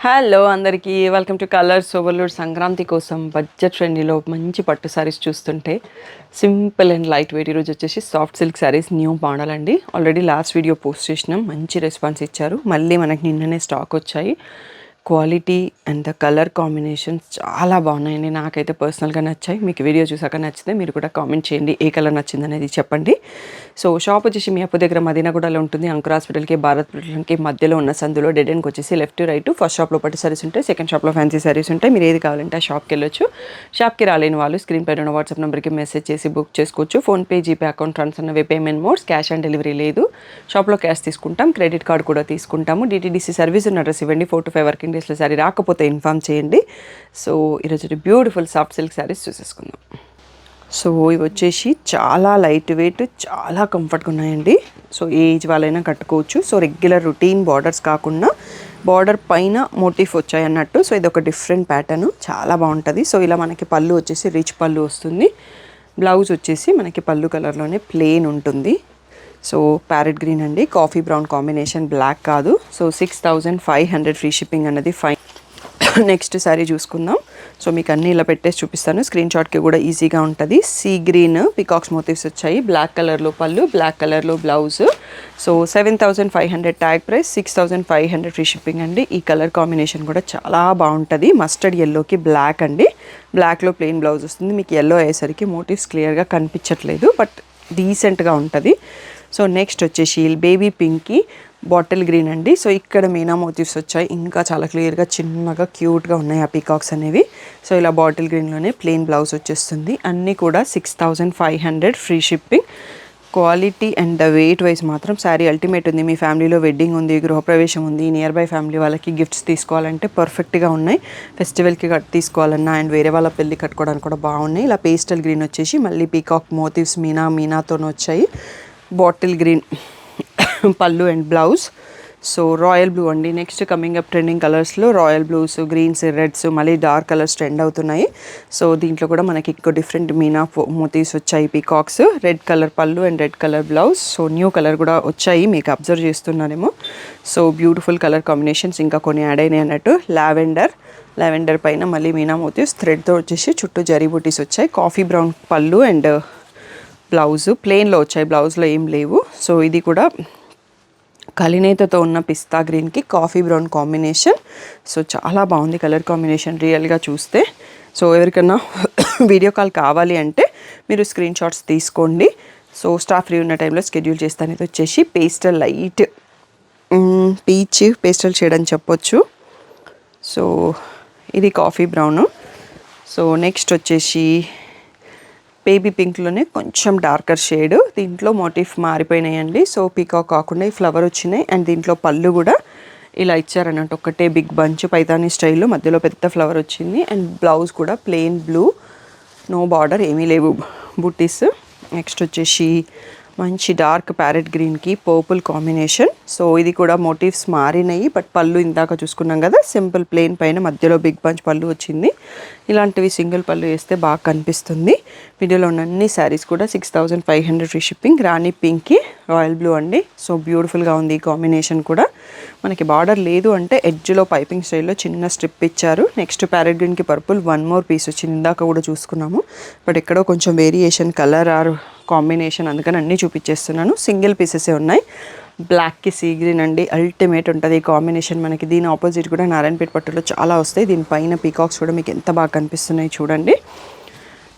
Hello అందరికీ welcome to colours overload. Sankranti కోసం budget ఫ్రెండ్లీలో మంచి పట్టు శారీస్ చూస్తుంటే సింపుల్ అండ్ లైట్ వెయిట్. ఈరోజు వచ్చేసి soft silk saris new model అండి. ఆల్రెడీ లాస్ట్ వీడియో పోస్ట్ చేసినాం, మంచి రెస్పాన్స్ ఇచ్చారు. మళ్ళీ మనకి నిన్ననే స్టాక్ వచ్చాయి. Quality and the colour combinations చాలా బాగున్నాయండి. నాకైతే పర్సనల్గా నచ్చాయి. మీకు వీడియో చూసాక నచ్చితే మీరు కూడా కామెంట్ చేయండి ఏ కలర్ నచ్చింది అనేది చెప్పండి. సో షాప్ వచ్చేసి మీ అప్పు దగ్గర మదీనాగూడలో ఉంటుంది. అంకుర్ హాస్పిటల్కి భారత్ పెట్రోల్కి మధ్యలో ఉన్న సందులో డెడ్ ఎండ్కి వచ్చేసి లెఫ్ట్ రైట్. ఫస్ట్ షాప్లో పట్టు సారీస్ ఉంటాయి, సెకండ్ షాప్లో ఫ్యాన్సీ సారీస్ ఉంటాయి. మీరు ఏది కావాలంటే ఆ షాప్కి వెళ్ళొచ్చు. షాప్కి రాలేని వాళ్ళు స్క్రీన్ పైన ఉన్న వాట్సాప్ నెంబర్కి మెసేజ్ చేసి బుక్ చేసుకోవచ్చు. ఫోన్పే, జీపే అకౌంట్ ట్రాన్స్ఫర్ అన్నవి payment modes. Cash on delivery లేదు. షాప్లో క్యాష్ తీసుకుంటాం, క్రెడిట్ కార్డ్ కూడా తీసుకుంటాము. డిటీడీసీ సర్వీస్ ఉన్న అడ్రస్ ఇవ్వండి. 4 to 5 వర్కింగ్ డేస్లో సారీ రాకపోతే ఇన్ఫామ్ చేయండి. సో ఈరోజు బ్యూటిఫుల్ సాఫ్ట్ సిల్క్ శారీస్ చూసేసుకుందాం. సో ఇవి వచ్చేసి చాలా లైట్ వెయిట్, చాలా కంఫర్ట్గా ఉన్నాయండి. సో ఏ ఏజ్ వాళ్ళైనా కట్టుకోవచ్చు. సో రెగ్యులర్ రొటీన్ బార్డర్స్ కాకుండా బార్డర్ పైన మోటిఫ్ వచ్చాయి అన్నట్టు. సో ఇది ఒక డిఫరెంట్ ప్యాటర్న్, చాలా బాగుంటుంది. సో ఇలా మనకి పళ్ళు వచ్చేసి రిచ్ పళ్ళు వస్తుంది. బ్లౌజ్ వచ్చేసి మనకి పళ్ళు కలర్లోనే ప్లెయిన్ ఉంటుంది. సో ప్యారెట్ గ్రీన్ అండి, కాఫీ బ్రౌన్ కాంబినేషన్, బ్లాక్ కాదు. సో 6500 ఫ్రీ షిప్పింగ్ అన్నది ఫైన్. నెక్స్ట్ శారీ చూసుకుందాం. సో మీకు అన్నీ ఇలా పెట్టేసి చూపిస్తాను, స్క్రీన్ షాట్కి కూడా ఈజీగా ఉంటుంది. సీ గ్రీన్ పికాక్స్ మోటివ్స్ వచ్చాయి. బ్లాక్ కలర్లో పళ్ళు, బ్లాక్ కలర్లో blouse. So 7500 tag price, 6500 free shipping అండి. ఈ కలర్ కాంబినేషన్ కూడా చాలా బాగుంటుంది. మస్టర్డ్ ఎల్లోకి బ్లాక్ అండి. బ్లాక్లో ప్లెయిన్ బ్లౌజ్ వస్తుంది. మీకు ఎల్లో అయ్యేసరికి మోటివ్స్ క్లియర్గా కనిపించట్లేదు, బట్ డీసెంట్గా ఉంటుంది. సో నెక్స్ట్ వచ్చేసి బేబీ పింక్కి బాటిల్ గ్రీన్ అండి. సో ఇక్కడ మీనా మోటివ్స్ వచ్చాయి, ఇంకా చాలా క్లియర్గా చిన్నగా క్యూట్గా ఉన్నాయి ఆ పీకాక్స్ అనేవి. సో ఇలా బాటిల్ గ్రీన్లోనే ప్లెయిన్ బ్లౌజ్ వచ్చేస్తుంది. అన్నీ కూడా 6500 free shipping. Quality and the weight wise మాత్రం శారీ అల్టిమేట్ ఉంది. మీ ఫ్యామిలీలో వెడ్డింగ్ ఉంది, గృహప్రవేశం ఉంది, నియర్ బై ఫ్యామిలీ వాళ్ళకి గిఫ్ట్స్ తీసుకోవాలంటే పర్ఫెక్ట్గా ఉన్నాయి. ఫెస్టివల్కి తీసుకోవాలన్నా అండ్ వేరే వాళ్ళ పెళ్ళి కట్టుకోవడానికి కూడా బాగున్నాయి. ఇలా పేస్టల్ గ్రీన్ వచ్చేసి మళ్ళీ పీకాక్ మోటివ్స్ మీనాతో వచ్చాయి. బాటిల్ గ్రీన్ పళ్ళు and blouse. So royal blue అండి. నెక్స్ట్ కమింగ్ అప్ ట్రెండింగ్ కలర్స్లో రాయల్ బ్లూస్, గ్రీన్స్, రెడ్స్, మళ్ళీ డార్క్ కలర్స్ ట్రెండ్ అవుతున్నాయి. సో దీంట్లో కూడా మనకి ఇంకో డిఫరెంట్ మీనా మోటివ్స్ వచ్చాయి. పీకాక్స్, రెడ్ కలర్ పళ్ళు and red colour blouse. So new colour కూడా వచ్చాయి, మీకు అబ్జర్వ్ చేస్తున్నారేమో. సో బ్యూటిఫుల్ కలర్ కాంబినేషన్స్ ఇంకా కొన్ని యాడ్ అయినాయి అన్నట్టు. లావెండర్ పైన మళ్ళీ మీనా మోటివ్స్ థ్రెడ్తో వచ్చేసి చుట్టూ జరీ బూటీస్ వచ్చాయి. కాఫీ బ్రౌన్ పళ్ళు అండ్ బ్లౌజ్ ప్లెయిన్లో వచ్చాయి, బ్లౌజ్లో ఏం లేవు. సో ఇది కూడా కలినేతతో ఉన్న పిస్తా గ్రీన్కి కాఫీ బ్రౌన్ కాంబినేషన్. సో చాలా బాగుంది కలర్ కాంబినేషన్ రియల్గా చూస్తే. సో ఎవరికన్నా వీడియో కాల్ కావాలి అంటే మీరు స్క్రీన్ షాట్స్ తీసుకోండి. సో స్టాఫ్ ఫ్రీ ఉన్న టైంలో షెడ్యూల్ చేస్తాను. ఇది వచ్చేసి pastel light peach pastel shade అని చెప్పొచ్చు. సో ఇది కాఫీ బ్రౌన్. సో నెక్స్ట్ వచ్చేసి బేబీ పింక్లోనే కొంచెం డార్కర్ షేడ్. దీంట్లో మోటిఫ్ మారిపోయినాయండి. సో పీకాక్ కాకుండా ఈ ఫ్లవర్ వచ్చినాయి. అండ్ దీంట్లో పళ్ళు కూడా ఇలా ఇచ్చారన్నట్టు, ఒకటే బిగ్ బంచ్ పైతానీ స్టైల్లో మధ్యలో పెద్ద ఫ్లవర్ వచ్చింది. అండ్ బ్లౌజ్ కూడా ప్లెయిన్ బ్లూ, నో బార్డర్, ఏమీ లేవు బుట్టీస్. నెక్స్ట్ వచ్చేసి మంచి డార్క్ ప్యారెట్ గ్రీన్కి పర్పుల్ కాంబినేషన్. సో ఇది కూడా మోటివ్స్ మారినాయి, బట్ పళ్ళు ఇందాక చూసుకున్నాం కదా సింపుల్ ప్లెయిన్ పైన మధ్యలో బిగ్ బంచ్ పళ్ళు వచ్చింది. ఇలాంటివి సింగిల్ పళ్ళు వేస్తే బాగా కనిపిస్తుంది. వీడియోలో ఉన్న అన్ని శారీస్ కూడా 6500 ఫ్రీ షిప్పింగ్. రాణి పింక్కి రాయల్ బ్లూ అండి. సో బ్యూటిఫుల్గా ఉంది ఈ కాంబినేషన్ కూడా. మనకి బార్డర్ లేదు అంటే ఎడ్జ్లో పైపింగ్ స్టైల్లో చిన్న స్ట్రిప్ ఇచ్చారు. నెక్స్ట్ ప్యారెట్ గ్రీన్కి పర్పుల్ 1 more పీస్ వచ్చింది, ఇందాక కూడా చూసుకున్నాము. బట్ ఎక్కడో కొంచెం వేరియేషన్ కలర్ ఆర్ కాంబినేషన్, అందుకని అన్నీ చూపించేస్తున్నాను. సింగిల్ పీసెసే ఉన్నాయి. బ్లాక్కి సీ గ్రీన్ అండి, అల్టిమేట్ ఉంటుంది ఈ కాంబినేషన్. మనకి దీని ఆపోజిట్ కూడా నారాయణపేట పట్టులో చాలా వస్తాయి. దీనిపైన పీకాక్స్ కూడా మీకు ఎంత బాగా కనిపిస్తున్నాయి చూడండి.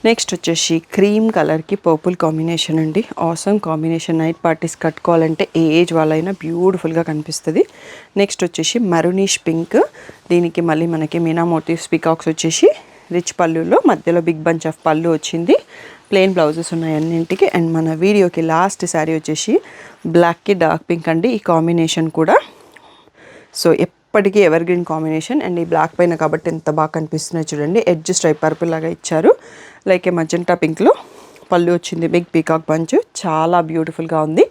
నెక్స్ట్ వచ్చేసి క్రీమ్ కలర్కి పర్పుల్ కాంబినేషన్ అండి. Awesome combination. నైట్ పార్టీస్ కట్టుకోవాలంటే ఏ ఏజ్ వాళ్ళైనా బ్యూటిఫుల్గా కనిపిస్తుంది. నెక్స్ట్ వచ్చేసి మరూనిష్ పింక్. దీనికి మళ్ళీ మనకి మీనా మోటివ్స్ పీకాక్స్ వచ్చేసి రిచ్ పళ్ళులో మధ్యలో బిగ్ బంచ్ ఆఫ్ పళ్ళు వచ్చింది. ప్లెయిన్ బ్లౌజెస్ ఉన్నాయి అన్నింటికి. అండ్ మన వీడియోకి లాస్ట్ శారీ వచ్చేసి బ్లాక్కి డార్క్ పింక్ అండి. ఈ కాంబినేషన్ కూడా సో ఎప్పటికీ ఎవర్ గ్రీన్ కాంబినేషన్. అండ్ ఈ బ్లాక్ పైన కాబట్టి ఎంత బాగా కనిపిస్తున్నాయి చూడండి. ఎడ్జ్ స్ట్రైప్ పర్పుల్ లాగా ఇచ్చారు. లైక్ ఏ మజెంటా పింక్లో పళ్ళు వచ్చింది, బిగ్ పీకాక్ బంచ్, చాలా బ్యూటిఫుల్గా ఉంది.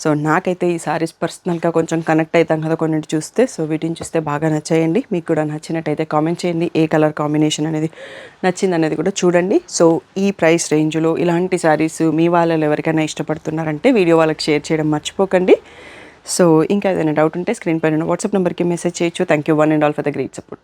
సో నాకైతే ఈ సారీస్ పర్సనల్గా కొంచెం కనెక్ట్ అవుతాం కదా కొన్నిటి చూస్తే. సో వీటిని చూస్తే బాగా నచ్చాయండి. మీకు కూడా నచ్చినట్టయితే కామెంట్ చేయండి ఏ కలర్ కాంబినేషన్ అనేది నచ్చింది అనేది కూడా చూడండి. సో ఈ ప్రైస్ రేంజ్లో ఇలాంటి సారీస్ మీ వాళ్ళు ఎవరికైనా ఇష్టపడుతున్నారంటే వీడియో వాళ్ళకి షేర్ చేయడం మర్చిపోకండి. సో ఇంకా ఏదైనా డౌట్ ఉంటే స్క్రీన్ పైన వాట్సాప్ నెంబర్కి మెసేజ్ చేయొచ్చు. Thank you one and all for the great support.